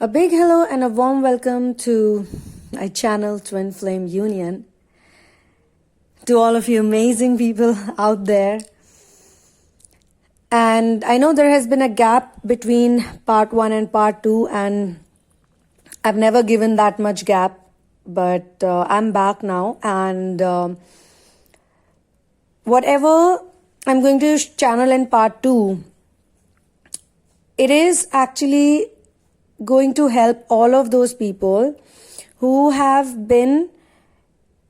A big hello and a warm welcome to my channel Twinflame Union. To all of you amazing people out there. And I know there has been a gap between part 1 and part 2, and I've never given that much gap, but I'm back now, and whatever I'm going to channel in part 2, it is actually going to help all of those people who have been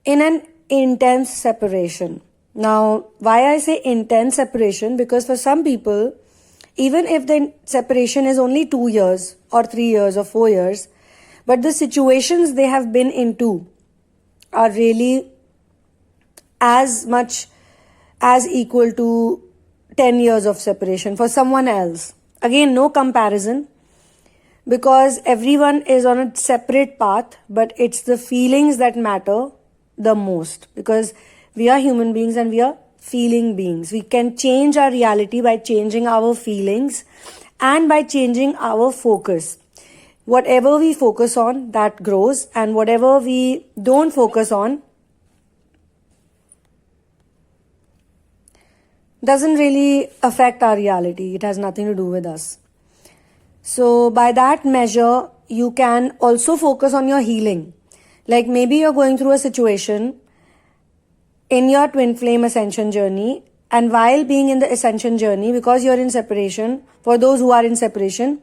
in an intense separation. Now, why I say intense separation? Because for some people, even if the separation is only 2 years or 3 years or 4 years, but the situations they have been into are really as much as equal to 10 years of separation for someone else. Again, no comparison, because everyone is on a separate path, but it's the feelings that matter the most, because we are human beings and we are feeling beings. We can change our reality by changing our feelings and by changing our focus. Whatever we focus on, that grows, and whatever we don't focus on doesn't really affect our reality. It has nothing to do with us. So by that measure, you can also focus on your healing. Like maybe you're going through a situation in your twin flame ascension journey, and while being in the ascension journey, because you're in separation, for those who are in separation,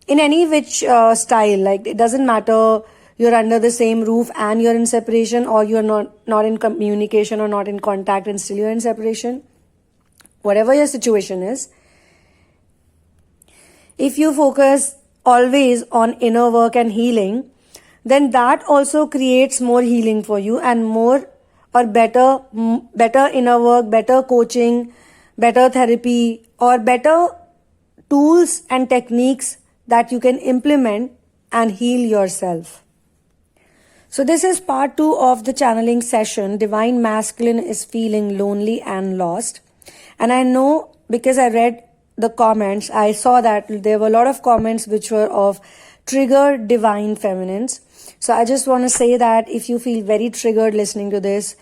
in any which style, like it doesn't matter, you're under the same roof and you're in separation, or you're not in communication or not in contact and still you're in separation. Whatever your situation is, if you focus always on inner work and healing, then that also creates more healing for you, and more or better inner work, better coaching, better therapy, or better tools and techniques that you can implement and heal yourself. So this is part 2 of the channeling session. Divine Masculine is feeling lonely and lost. And I know, because I read the comments, I saw that there were a lot of comments which were of triggered Divine Feminines. So I just want to say that if you feel very triggered listening to this,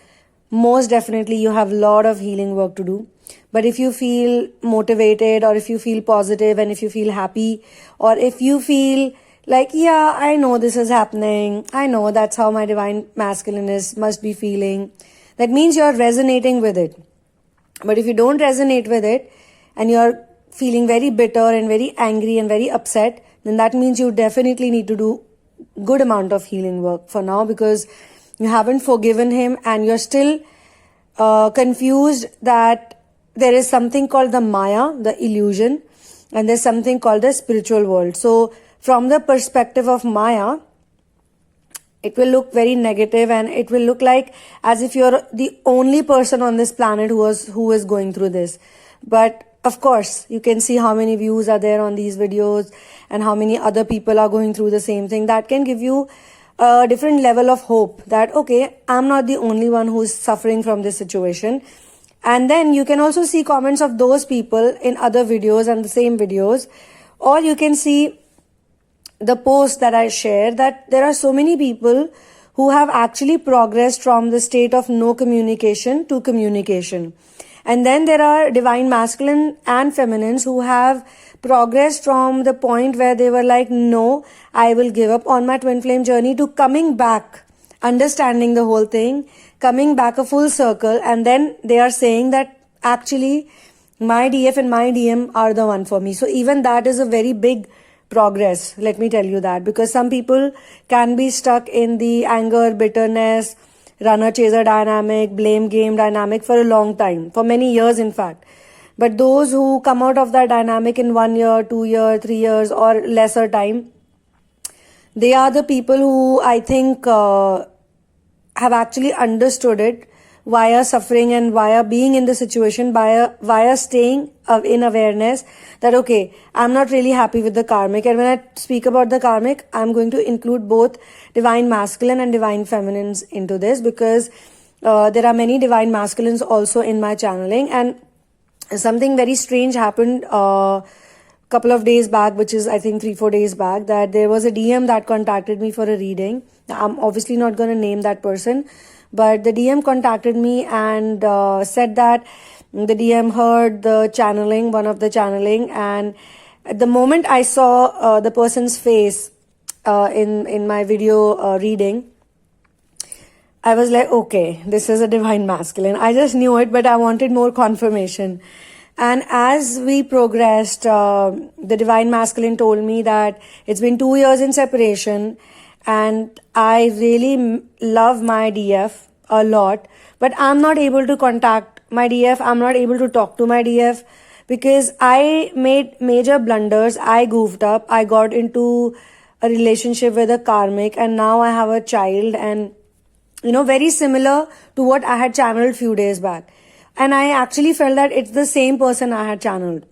most definitely you have a lot of healing work to do. But if you feel motivated, or if you feel positive, and if you feel happy, or if you feel like, yeah, I know this is happening, I know that's how my Divine Masculine must be feeling, that means you're resonating with it. But if you don't resonate with it, and you're feeling very bitter and very angry and very upset, then that means you definitely need to do good amount of healing work for now, because you haven't forgiven him and you're still confused that there is something called the Maya, the illusion, and there's something called the spiritual world. So from the perspective of Maya, it will look very negative, and it will look like as if you're the only person on this planet who is going through this. But of course, you can see how many views are there on these videos and how many other people are going through the same thing. That can give you a different level of hope that, okay, I'm not the only one who's suffering from this situation. And then you can also see comments of those people in other videos and the same videos, or you can see the post that I share, that there are so many people who have actually progressed from the state of no communication to communication. And then there are Divine Masculine and Feminines who have progressed from the point where they were like, no, I will give up on my twin flame journey, to coming back, understanding the whole thing, coming back a full circle, and then they are saying that actually my DF and my DM are the one for me. So even that is a very big progress, let me tell you that, because some people can be stuck in the anger, bitterness, runner-chaser dynamic, blame game dynamic for a long time, for many years in fact. But those who come out of that dynamic in 1 year, 2 years, 3 years or lesser time, they are the people who I think have actually understood it via suffering and via being in the situation, via staying in awareness that, okay, I'm not really happy with the karmic. And when I speak about the karmic, I'm going to include both Divine Masculine and Divine Feminines into this, because there are many Divine Masculines also in my channeling. And something very strange happened couple of days back, which is I think 3-4 days back, that there was a DM that contacted me for a reading. I'm obviously not going to name that person, but the DM contacted me and said that the DM heard the channeling, one of the channeling, and at the moment I saw the person's face in my video reading, I was like, okay, this is a divine masculine. I just knew it, but I wanted more confirmation. And as we progressed, the divine masculine told me that it's been 2 years in separation and I really love my DF a lot, but I'm not able to contact my DF. I'm not able to talk to my DF because I made major blunders. I goofed up. I got into a relationship with a karmic and now I have a child, and very similar to what I had channeled few days back. And I actually felt that it's the same person I had channeled.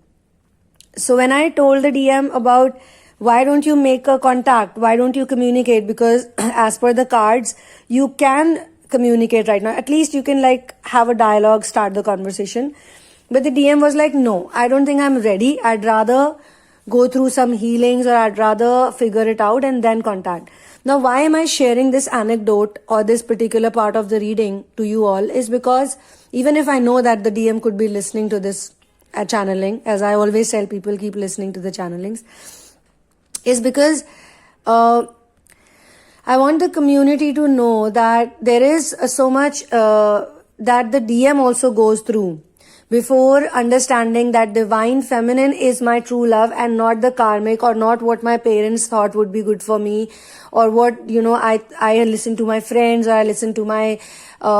So when I told the DM about why don't you make a contact, why don't you communicate, because as per the cards, you can communicate right now. At least you can have a dialogue, start the conversation. But the DM was like, no, I don't think I'm ready. I'd rather go through some healings, or I'd rather figure it out and then contact. Now, why am I sharing this anecdote or this particular part of the reading to you all is because even if I know that the DM could be listening to this channeling, as I always tell people, keep listening to the channelings, is because I want the community to know that there is so much that the DM also goes through before understanding that divine feminine is my true love and not the karmic, or not what my parents thought would be good for me, or what I listened to my friends, or I listened to my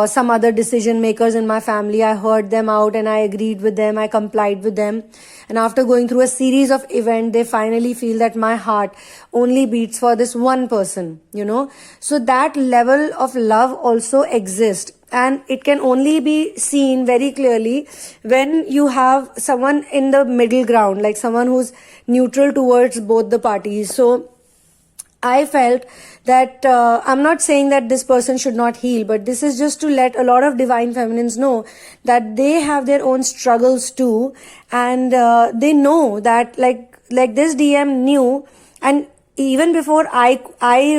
some other decision makers in my family. I heard them out and I agreed with them, I complied with them, and after going through a series of events, they finally feel that my heart only beats for this one person. So that level of love also exists. And it can only be seen very clearly when you have someone in the middle ground, like someone who's neutral towards both the parties. So I felt that I'm not saying that this person should not heal, but this is just to let a lot of divine feminines know that they have their own struggles too, and they know that like this DM knew. And even before I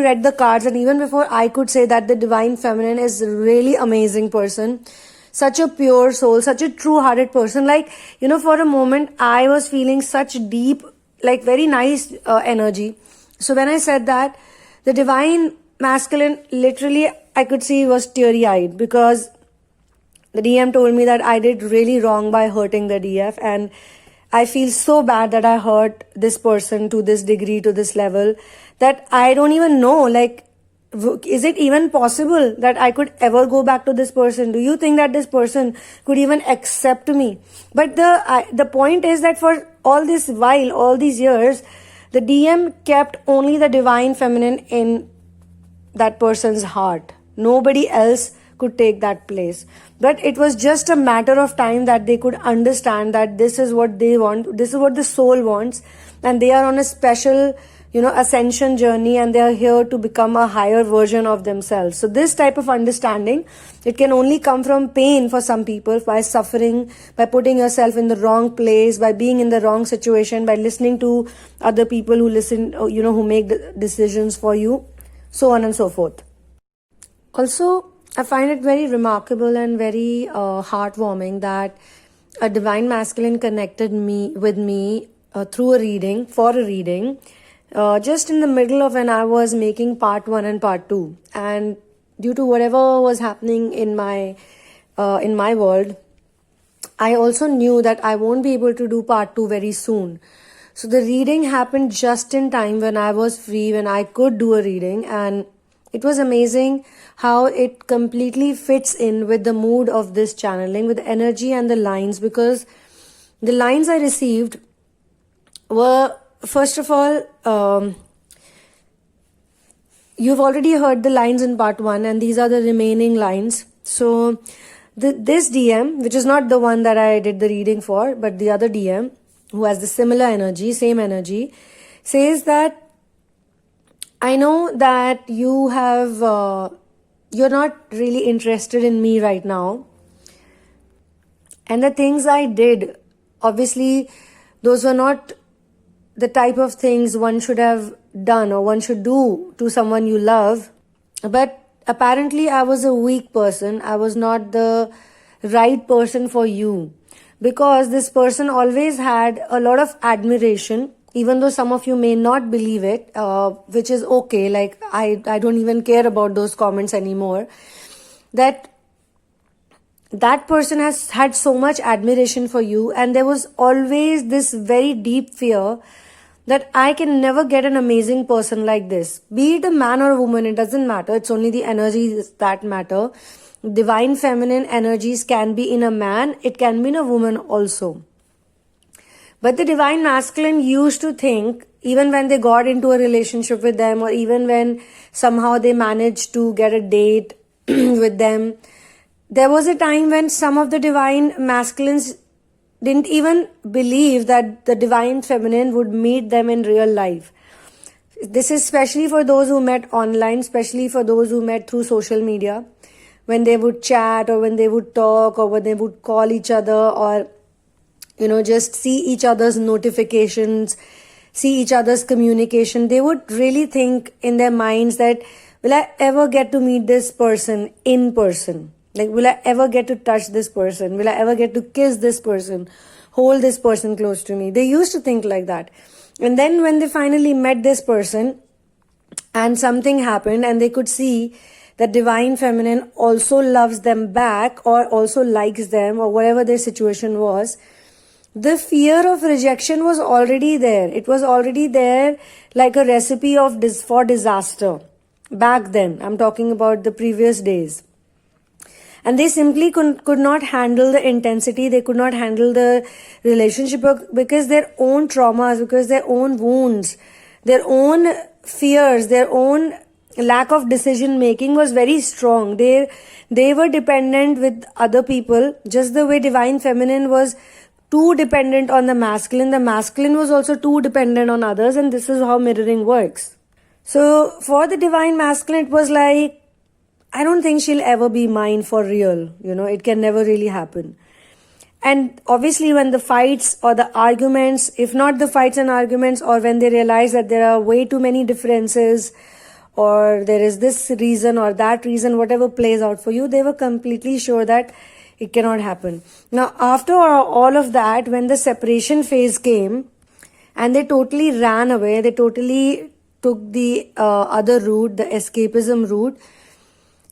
read the cards, and even before I could say that the divine feminine is a really amazing person, such a pure soul, such a true-hearted person, for a moment I was feeling such deep, very nice energy. So when I said that, the divine masculine, literally I could see was teary-eyed, because the DM told me that I did really wrong by hurting the DF, and I feel so bad that I hurt this person to this degree, to this level, that I don't even know, is it even possible that I could ever go back to this person? Do you think that this person could even accept me? But the point is that for all this while, all these years, the DM kept only the divine feminine in that person's heart. Nobody else could take that place. But it was just a matter of time that they could understand that this is what they want, this is what the soul wants, and they are on a special, ascension journey, and they are here to become a higher version of themselves. So this type of understanding, it can only come from pain for some people, by suffering, by putting yourself in the wrong place, by being in the wrong situation, by listening to other people who listen, who make the decisions for you, so on and so forth. Also, I find it very remarkable and very heartwarming that a divine masculine connected with me through a reading, for a reading, just in the middle of when I was making part 1 and part 2. And due to whatever was happening in my world, I also knew that I won't be able to do part 2 very soon. So the reading happened just in time when I was free, when I could do a reading, and it was amazing how it completely fits in with the mood of this channeling, with the energy and the lines, because the lines I received were, first of all, you've already heard the lines in part 1, and these are the remaining lines. So this DM, which is not the one that I did the reading for, but the other DM, who has the similar energy, same energy, says that I know that you have, you're not really interested in me right now. And the things I did, obviously, those were not the type of things one should have done or one should do to someone you love. But apparently I was a weak person. I was not the right person for you, because this person always had a lot of admiration, even though some of you may not believe it, which is okay. Like, I don't even care about those comments anymore. That person has had so much admiration for you, and there was always this very deep fear that I can never get an amazing person like this. Be it a man or a woman, it doesn't matter. It's only the energies that matter. Divine feminine energies can be in a man, it can be in a woman also. But the divine masculine used to think, even when they got into a relationship with them, or even when somehow they managed to get a date with them, there was a time when some of the divine masculines didn't even believe that the divine feminine would meet them in real life. This is especially for those who met online, especially for those who met through social media, when they would chat, or when they would talk, or when they would call each other, or just see each other's notifications, see each other's communication. They would really think in their minds that, will I ever get to meet this person in person? Like, will I ever get to touch this person? Will I ever get to kiss this person? Hold this person close to me? They used to think like that. And then when they finally met this person and something happened, and they could see that divine feminine also loves them back, or also likes them, or whatever their situation was, the fear of rejection was already there. It was already there, like a recipe for disaster. Back then, I'm talking about the previous days. And they simply could not handle the intensity. They could not handle the relationship, because their own traumas, because their own wounds, their own fears, their own lack of decision making was very strong. They were dependent with other people, just the way divine feminine was too dependent on the masculine. The masculine was also too dependent on others, and this is how mirroring works. So for the divine masculine, it was like, I don't think she'll ever be mine for real. It can never really happen. And obviously when the fights or the arguments, if not the fights and arguments, or when they realize that there are way too many differences, or there is this reason or that reason, whatever plays out for you, they were completely sure that it cannot happen. Now, after all of that, when the separation phase came and they totally ran away, they totally took the other route, the escapism route,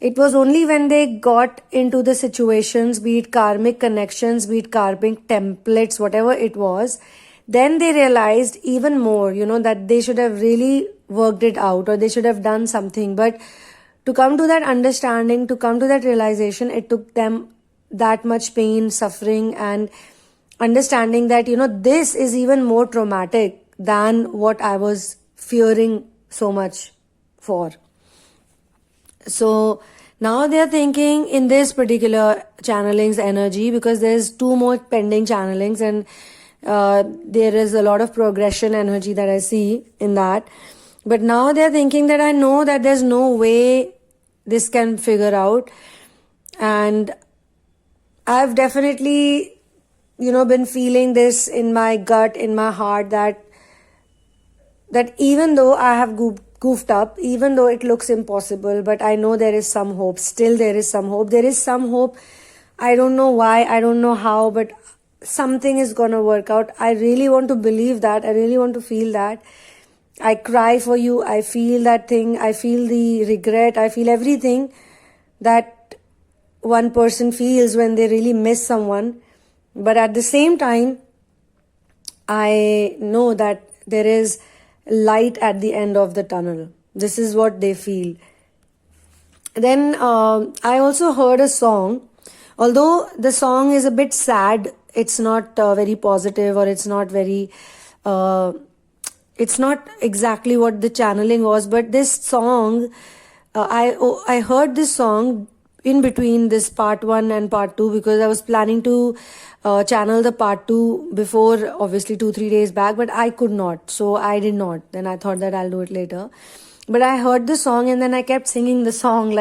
it was only when they got into the situations, be it karmic connections, be it karmic templates, whatever it was, then they realized even more, that they should have really worked it out, or they should have done something. But to come to that understanding, to come to that realization, it took them that much pain, suffering, and understanding that, this is even more traumatic than what I was fearing so much for. So now they are thinking in this particular channeling's energy, because there's 2 more pending channelings, and there is a lot of progression energy that I see in that. But now they're thinking that I know that there's no way this can figure out. And I've definitely, been feeling this in my gut, in my heart, that even though I have goofed up, even though it looks impossible, but I know there is some hope. Still there is some hope. There is some hope. I don't know why, I don't know how, but something is gonna work out. I really want to believe that. I really want to feel that. I cry for you. I feel that thing. I feel the regret. I feel everything that one person feels when they really miss someone. But at the same time, I know that there is light at the end of the tunnel. This is what they feel. Then I also heard a song. Although the song is a bit sad, it's not very positive, or it's not very... it's not exactly what the channeling was, but this song, I heard this song in between this part 1 and part 2, because I was planning to channel the part 2 before, obviously 2-3 days back, but I could not, so I did not. Then I thought that I'll do it later. But I heard the song, and then I kept singing the song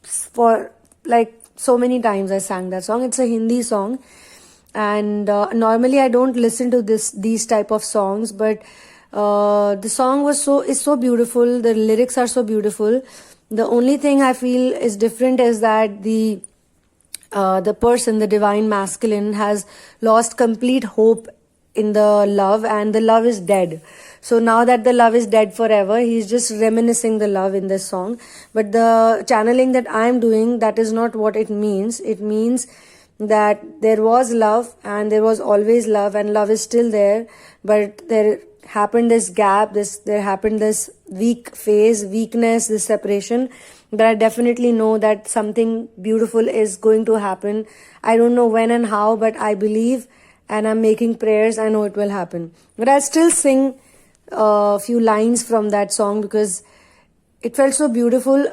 for so many times I sang that song. It's a Hindi song. And normally I don't listen to these type of songs, but the song is so beautiful. The lyrics are so beautiful. The only thing I feel is different is that the person, the divine masculine, has lost complete hope in the love, and the love is dead. So now that the love is dead forever, he's just reminiscing the love in this song. But the channeling that I'm doing, that is not what it means. It means that there was love and there was always love, and love is still there, but there happened this gap, there happened this weakness, this separation. But I definitely know that something beautiful is going to happen. I don't know when and how, but I believe, and I'm making prayers. I know it will happen. But I'll still sing a few lines from that song because it felt so beautiful,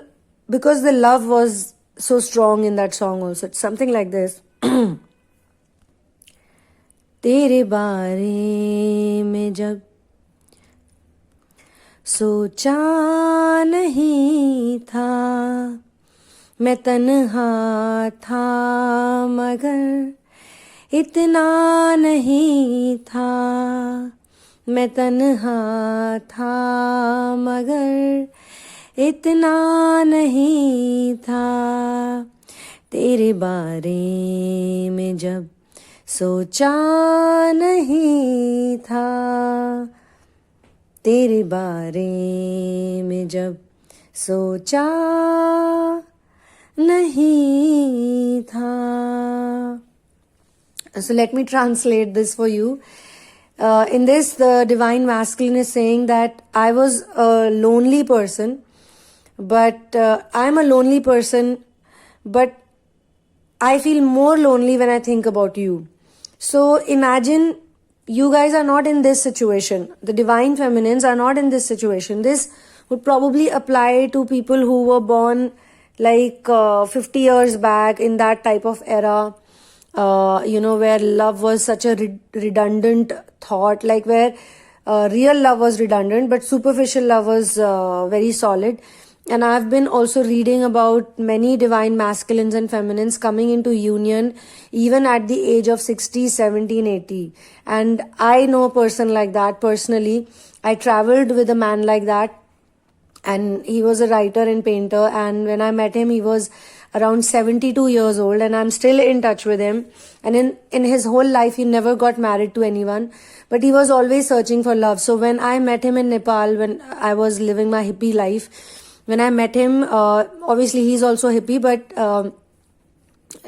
because the love was so strong in that song also. It's something like this. तेरे बारे में जब सोचा नहीं था, मैं तन्हा था मगर इतना नहीं था, मैं तन्हा था मगर इतना नहीं था, तेरे बारे में जब सोचा नहीं था, तेरे बारे में जब सोचा नहीं था. So let me translate this for you. In this, the divine masculine is saying that I was a lonely person, but I'm a lonely person, but I feel more lonely when I think about you. So imagine you guys are not in this situation. The divine feminines are not in this situation. This would probably apply to people who were born like 50 years back, in that type of era, where love was such a redundant thought, like where real love was redundant, but superficial love was very solid. And I've been also reading about many divine masculines and feminines coming into union even at the age of 60, 70, 80. And I know a person like that personally. I traveled with a man like that, and he was a writer and painter. And when I met him, he was around 72 years old, and I'm still in touch with him. And in his whole life, he never got married to anyone, but he was always searching for love. So when I met him in Nepal, when I was living my hippie life, when I met him, obviously he's also hippie, but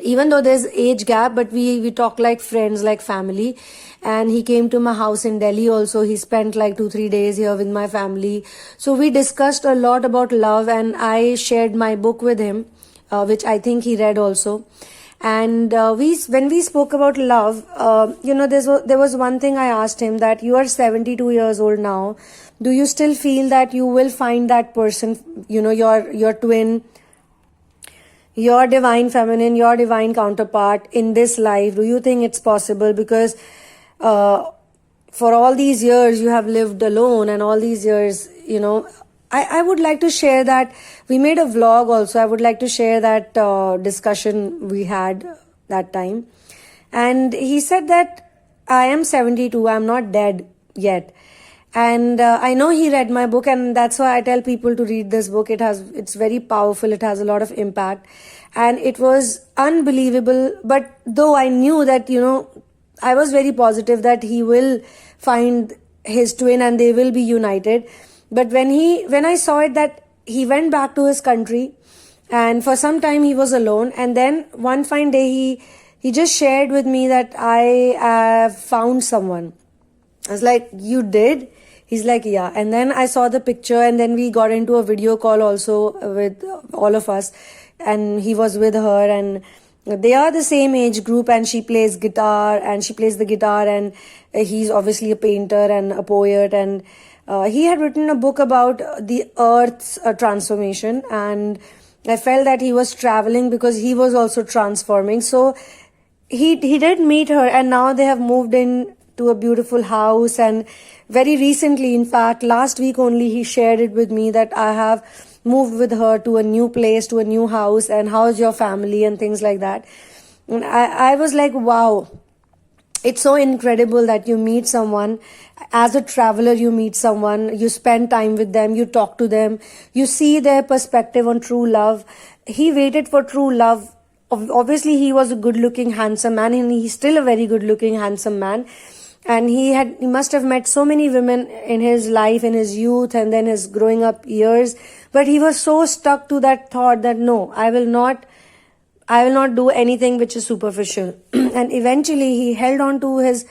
even though there's age gap, but we talk like friends, like family. And he came to my house in Delhi also. He spent like 2-3 days here with my family. So we discussed a lot about love, and I shared my book with him, which I think he read also. And when we spoke about love, there was one thing I asked him, that you are 72 years old now. Do you still feel that you will find that person, your twin, your divine feminine, your divine counterpart in this life? Do you think it's possible? Because for all these years you have lived alone, and all these years, I would like to share that. We made a vlog also. I would like to share that discussion we had that time. And he said that I am 72, I'm not dead yet. And I know he read my book, and that's why I tell people to read this book. It's very powerful. It has a lot of impact, and it was unbelievable. But though I knew that, I was very positive that he will find his twin and they will be united. But when I saw it, that he went back to his country, and for some time he was alone, and then one fine day he just shared with me that I have found someone. I was like, you did? He's like, yeah. And then I saw the picture, and then we got into a video call also with all of us, and he was with her, and they are the same age group, and she plays guitar, and he's obviously a painter and a poet, and he had written a book about the earth's transformation, and I felt that he was traveling because he was also transforming. So he did meet her, and now they have moved in to a beautiful house. And very recently, in fact, last week only, he shared it with me that I have moved with her to a new place, to a new house, and how's your family and things like that. And I was like, wow, it's so incredible that you meet someone as a traveler, you meet someone, you spend time with them, you talk to them, you see their perspective on true love. He waited for true love. Obviously he was a good looking handsome man, and he's still a very good looking handsome man, and he must have met so many women in his life, in his youth and then his growing up years, but he was so stuck to that thought that no, I will not do anything which is superficial. And eventually he held on to his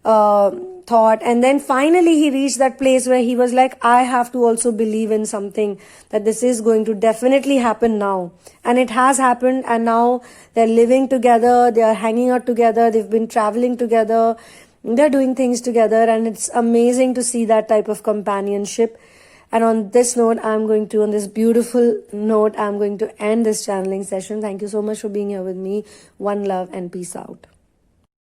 thought, and then finally he reached that place where he was like, I have to also believe in something, that this is going to definitely happen now. And it has happened, and now they're living together, they are hanging out together, they've been traveling together, they're doing things together, and it's amazing to see that type of companionship. And on this note, on this beautiful note, I'm going to end this channeling session. Thank you so much for being here with me. One love and peace out.